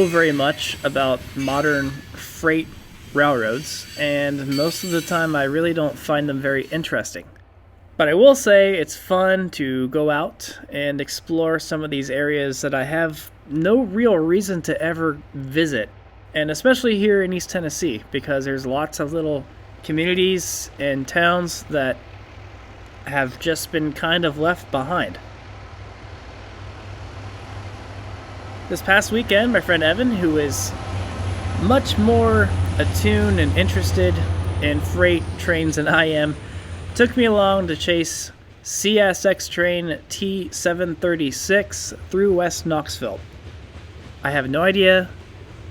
know very much about modern freight railroads, and most of the time I really don't find them very interesting. But I will say it's fun to go out and explore some of these areas that I have no real reason to ever visit, and especially here in East Tennessee, because there's lots of little communities and towns that have just been kind of left behind. This past weekend, my friend Evan, who is much more attuned and interested in freight trains than I am, took me along to chase CSX train T-736 through West Knoxville. I have no idea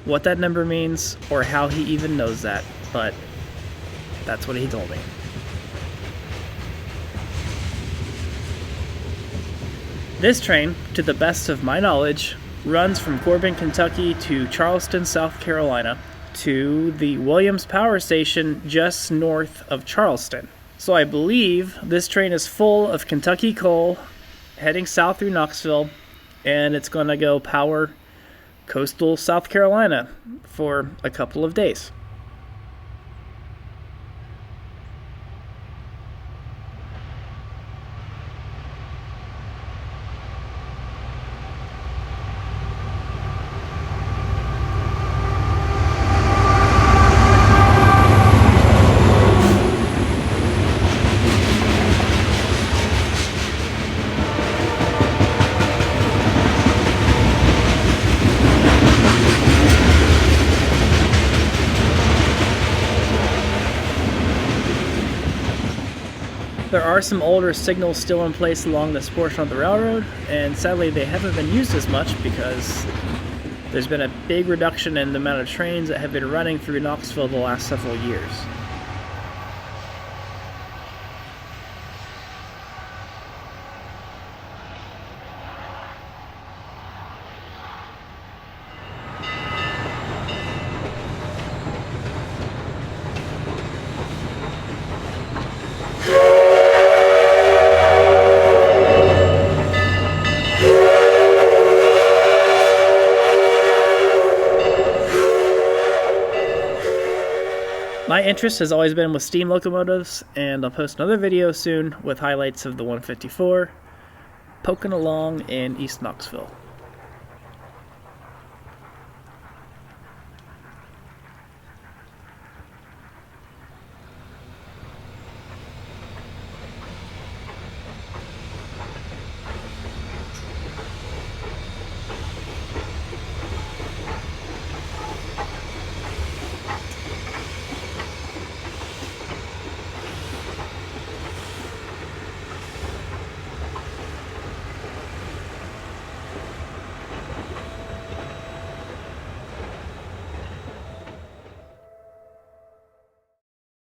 what that number means or how he even knows that, but that's what he told me. This train, to the best of my knowledge, runs from Corbin, Kentucky to Charleston, South Carolina, to the Williams Power Station just north of Charleston. So I believe this train is full of Kentucky coal heading south through Knoxville, and it's going to go power coastal South Carolina for a couple of days. There are some older signals still in place along this portion of the railroad, and sadly they haven't been used as much because there's been a big reduction in the amount of trains that have been running through Knoxville the last several years. My interest has always been with steam locomotives, and I'll post another video soon with highlights of the 154 poking along in East Knoxville.